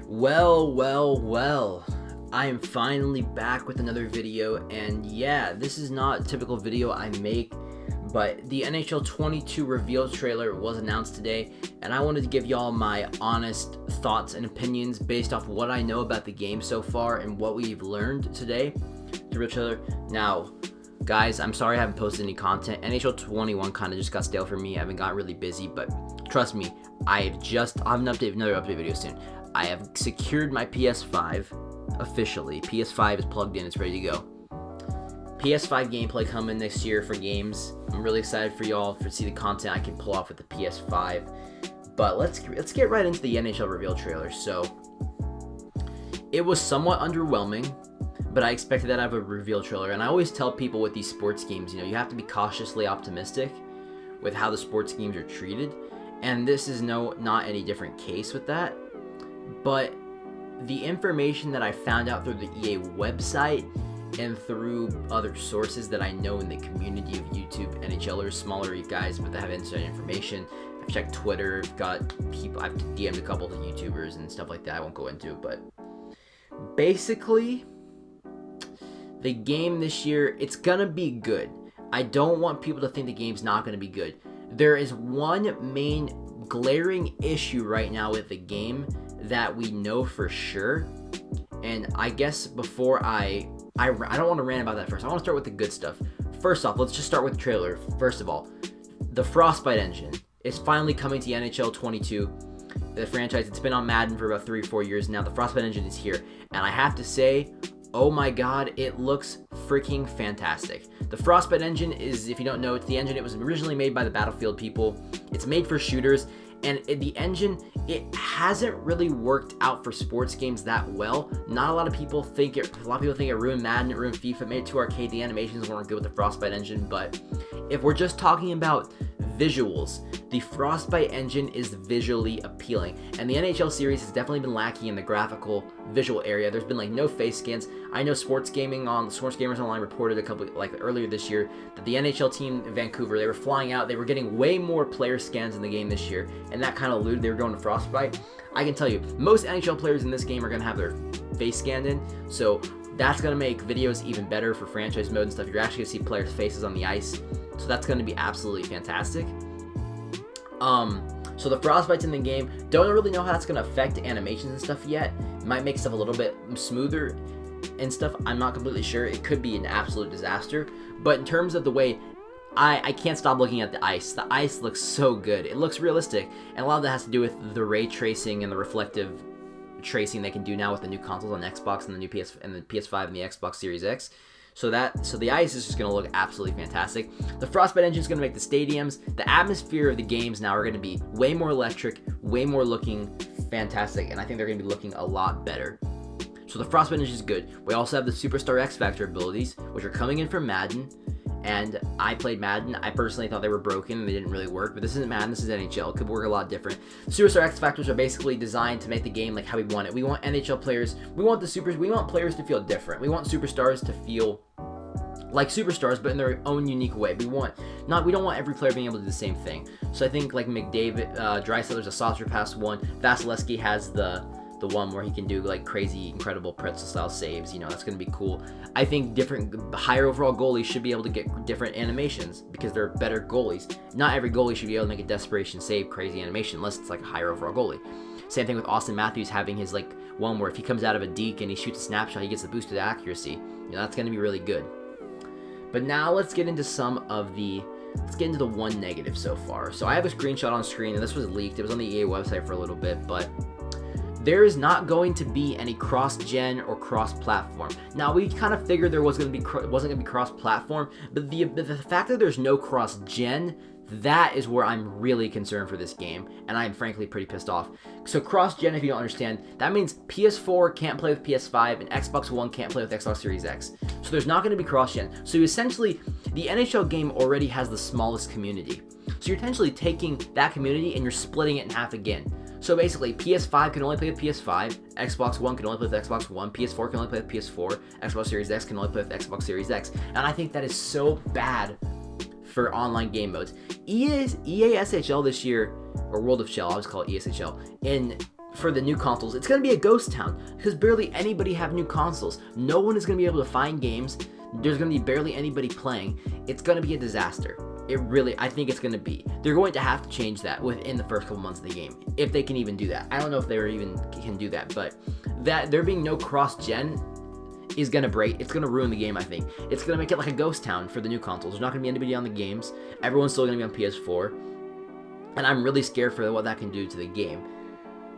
Well, I am finally back with another video, and yeah, this is not a typical video I make, but the NHL22 Reveal trailer was announced today, and I wanted to give y'all my honest thoughts and opinions based off what I know about the game so far and what we've learned today through the trailer. Now, guys, I'm sorry I haven't posted any content. NHL 21 kind of just got stale for me. I haven't got really busy, but trust me, I'll have another update video soon. I have secured my PS5 officially. PS5 is plugged in, it's ready to go. PS5 gameplay coming next year for games. I'm really excited for y'all to see the content I can pull off with the PS5. But let's get right into the NHL Reveal trailer. So it was somewhat underwhelming, but I expected that out of a Reveal trailer. And I always tell people with these sports games, you have to be cautiously optimistic with how the sports games are treated. And this is not any different case with that. But the information that I found out through the EA website and through other sources that I know in the community of YouTube NHLers, smaller guys, but that have inside information. I've checked Twitter, I've DM'd a couple of YouTubers and stuff like that. I won't go into it, but basically, the game this year, it's gonna be good. I don't want people to think the game's not gonna be good. There is one main glaring issue right now with the game that we know for sure, and I guess before I don't want to rant about that first. I want to start with the good stuff. First off, let's just start with the trailer. First of all, the Frostbite engine is finally coming to NHL 22, the franchise. It's been on Madden for about 3 or 4 years now. The Frostbite engine is here, and I have to say, oh my god, it looks freaking fantastic. The Frostbite engine is, if you don't know, it's the engine. It was originally made by the Battlefield people. It's made for shooters, and the engine, it hasn't really worked out for sports games that well. Not a lot of people think it ruined Madden, it ruined FIFA, it made it too arcade. The animations weren't good with the Frostbite engine, but if we're just talking about visuals, the Frostbite engine is visually appealing, and the NHL series has definitely been lacking in the graphical visual area. There's been no face scans. I know Sports Gamers Online reported earlier this year that the NHL team in Vancouver, they were flying out, they were getting way more player scans in the game this year, and that kind of alluded they were going to Frostbite. I can tell you, most NHL players in this game are going to have their face scanned in, so that's going to make videos even better for franchise mode and stuff. You're actually going to see players' faces on the ice, so that's going to be absolutely fantastic. So the Frostbite's in the game. Don't really know how that's going to affect animations and stuff yet. It might make stuff a little bit smoother and stuff. I'm not completely sure. It could be an absolute disaster. But in terms of the way, I can't stop looking at the ice. The ice looks so good. It looks realistic. And a lot of that has to do with the ray tracing and the reflective tracing they can do now with the new consoles on Xbox and the new PS5 and the Xbox Series X. So the ice is just going to look absolutely fantastic. The Frostbite engine is going to make the stadiums, the atmosphere of the games now are going to be way more electric, way more looking fantastic, and I think they're going to be looking a lot better. So the Frostbite engine is good. We also have the Superstar X Factor abilities, which are coming in from Madden, and I played Madden. I personally thought they were broken and they didn't really work, but this isn't Madden, this is NHL. It could work a lot different. Superstar X Factors are basically designed to make the game like how we want it. We want NHL players, we want players to feel different. We want superstars to feel like superstars, but in their own unique way. We don't want every player being able to do the same thing. So I think like McDavid, Draisaitler's a saucer pass one. Vasilevsky has the one where he can do crazy, incredible pretzel style saves. That's going to be cool. I think different higher overall goalies should be able to get different animations because they're better goalies. Not every goalie should be able to make a desperation save crazy animation unless it's a higher overall goalie. Same thing with Austin Matthews having his one where if he comes out of a deke and he shoots a snapshot, he gets the boosted accuracy. That's going to be really good. But now let's get into the one negative so far. So I have a screenshot on screen, and this was leaked. It was on the EA website for a little bit, but there is not going to be any cross-gen or cross-platform. Now, we kind of figured there wasn't going to be cross-platform, but the fact that there's no cross-gen, that is where I'm really concerned for this game, and I'm frankly pretty pissed off. So cross-gen, if you don't understand, that means PS4 can't play with PS5 and Xbox One can't play with Xbox Series X. So there's not going to be cross-gen. So essentially, the NHL game already has the smallest community. So you're potentially taking that community and you're splitting it in half again. So basically, PS5 can only play with PS5, Xbox One can only play with Xbox One, PS4 can only play with PS4, Xbox Series X can only play with Xbox Series X. And I think that is so bad for online game modes. EA SHL this year, or World of Shell, I'll just call it ESHL, in for the new consoles, it's going to be a ghost town because barely anybody have new consoles. No one is going to be able to find games. There's going to be barely anybody playing. It's going to be a disaster. I think it's going to be. They're going to have to change that within the first couple months of the game, if they can even do that. I don't know if they even can do that, but that there being no cross-gen is going to break. It's going to ruin the game, I think. It's going to make it like a ghost town for the new consoles. There's not going to be anybody on the games. Everyone's still going to be on PS4. And I'm really scared for what that can do to the game.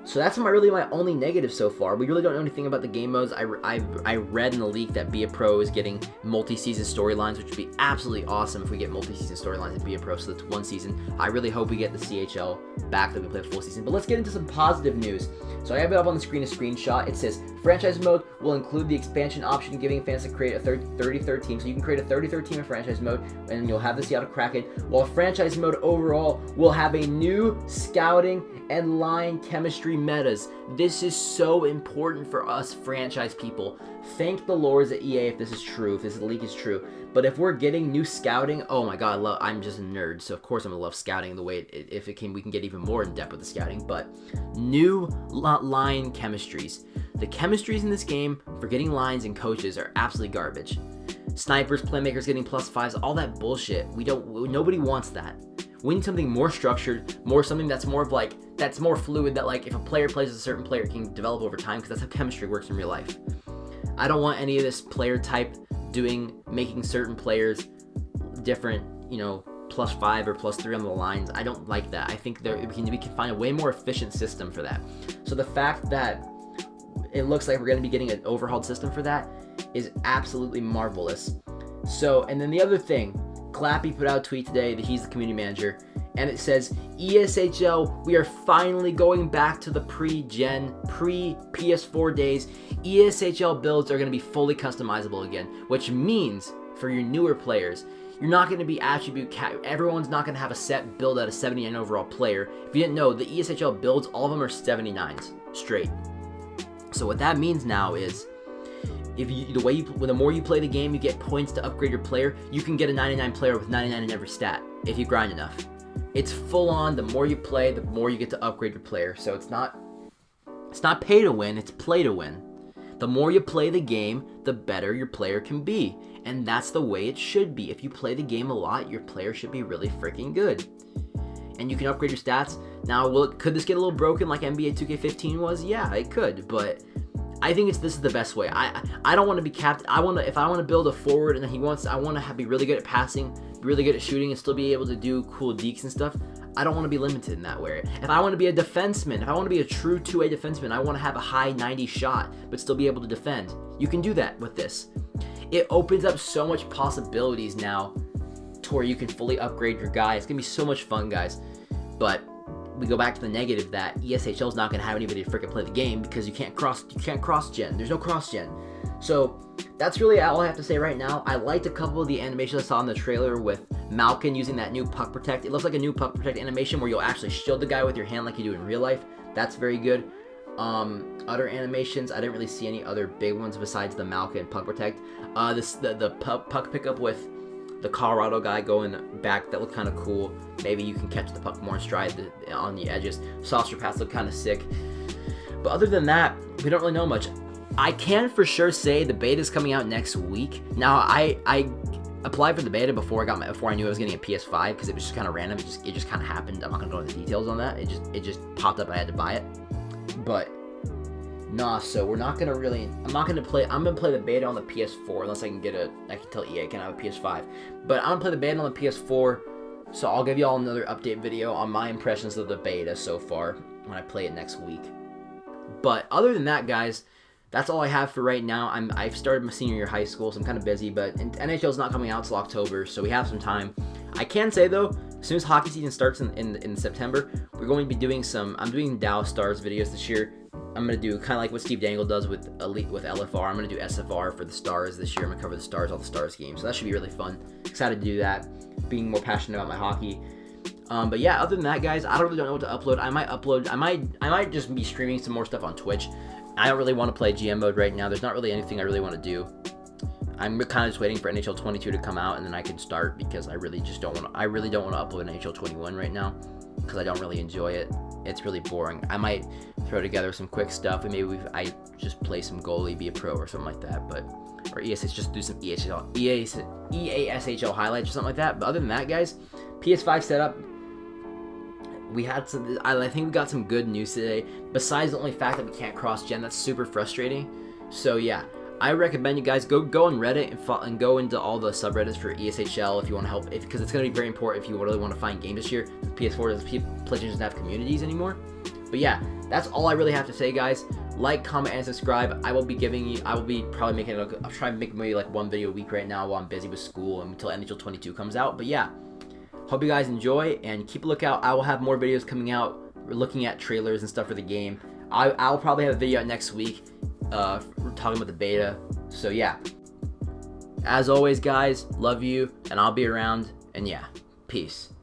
So that's my only negative so far. We really don't know anything about the game modes. I read in the leak that Be A Pro is getting multi-season storylines, which would be absolutely awesome if we get multi-season storylines in Be A Pro, so that's one season. I really hope we get the CHL back, that we play a full season. But let's get into some positive news. So I have it up on the screen, a screenshot. It says, franchise mode will include the expansion option, giving fans to create a 33rd team. So you can create a 33rd team in franchise mode, and you'll have the Seattle Kraken. While franchise mode overall will have a new scouting and line chemistry metas. This is so important for us franchise people. Thank the lords at EA if this is true, if this leak is true. But if we're getting new scouting, oh my god, I'm just a nerd, so of course I'm gonna love scouting the way we can get even more in depth with the scouting. But new line chemistries. The chemistries in this game for getting lines and coaches are absolutely garbage. Snipers, playmakers getting +5s, all that bullshit. Nobody wants that. We need something more structured, something that's more fluid, that like if a player plays with a certain player, it can develop over time, because that's how chemistry works in real life. I don't want any of this player type making certain players different, +5 or +3 on the lines. I don't like that. I think we can find a way more efficient system for that. So the fact that it looks like we're going to be getting an overhauled system for that is absolutely marvelous. So, and then the other thing, Clappy put out a tweet today that he's the community manager, and it says, ESHL, we are finally going back to the pre-PS4 days. ESHL builds are going to be fully customizable again, which means for your newer players, you're not going to be everyone's not going to have a set build out of 79 overall player. If you didn't know, the ESHL builds, all of them are 79s straight. So what that means now is, the more you play the game, you get points to upgrade your player. You can get a 99 player with 99 in every stat if you grind enough. It's full on. The more you play, the more you get to upgrade your player. So it's not pay to win, it's play to win. The more you play the game, the better your player can be. And that's the way it should be. If you play the game a lot, your player should be really freaking good. And you can upgrade your stats. Now, could this get a little broken like NBA 2K15 was? Yeah, it could, but I think this is the best way. I don't want to be capped. If I want to build a forward and then I want to be really good at passing, be really good at shooting, and still be able to do cool deeks and stuff. I don't want to be limited in that way. If I want to be a defenseman, if I want to be a true 2A defenseman, I want to have a high 90 shot but still be able to defend. You can do that with this. It opens up so much possibilities now to where you can fully upgrade your guy. It's gonna be so much fun, guys. But we go back to the negative that ESHL is not going to have anybody to freaking play the game because you can't cross gen. There's no cross gen. So that's really all I have to say right now. I liked a couple of the animations I saw in the trailer with Malkin using that new puck protect. It looks like a new puck protect animation where you'll actually shield the guy with your hand like you do in real life. That's very good. Other animations, I didn't really see any other big ones besides the Malkin puck protect. The puck pickup with the Colorado guy going back, that looked kind of cool. Maybe you can catch the puck more in stride on the edges. Saucer pass looked kind of sick. But other than that, we don't really know much. I can for sure say the beta is coming out next week. Now, I applied for the beta before I knew I was getting a PS5 because it was just kind of random. It just kind of happened. I'm not gonna go into the details on that. It just popped up. I had to buy it. But nah, so we're not gonna really. I'm gonna play the beta on the PS4 unless I can tell EA I can have a PS5. But I'm gonna play the beta on the PS4. So I'll give you all another update video on my impressions of the beta so far when I play it next week. But other than that, guys, that's all I have for right now. I've started my senior year of high school, so I'm kind of busy. But NHL is not coming out until October, so we have some time. I can say though, as soon as hockey season starts in September, we're going to be doing I'm doing Dow Stars videos this year. I'm going to do kind of like what Steve Dangle does with LFR. I'm going to do SFR for the Stars this year. I'm going to cover the Stars, all the Stars games. So that should be really fun. Excited to do that. Being more passionate about my hockey. But yeah, other than that, guys, I really don't know what to upload. I might just be streaming some more stuff on Twitch. I don't really want to play GM mode right now. There's not really anything I really want to do. I'm kind of just waiting for NHL22 to come out and then I can start because I really don't want to upload NHL21 right now because I don't really enjoy it. it's really boring. I might throw together some quick stuff, and maybe I just play some goalie, be a pro or something like that. But or ESH, just do some EASHL highlights or something like that. But other than that, guys, PS5 setup. We had some. I think we got some good news today. Besides the only fact that we can't cross gen, that's super frustrating. So yeah, I recommend you guys go on Reddit and go into all the subreddits for ESHL if you want to help, because it's going to be very important if you really want to find games this year. PS4 doesn't have communities anymore. But yeah, that's all I really have to say, guys. Like, comment, and subscribe. I will be probably making I'll try to make maybe like one video a week right now while I'm busy with school until NHL22 comes out. But yeah. Hope you guys enjoy, and keep a lookout. I will have more videos coming out. We're looking at trailers and stuff for the game. I'll probably have a video out next week talking about the beta. So yeah. As always, guys, love you, and I'll be around. And yeah, peace.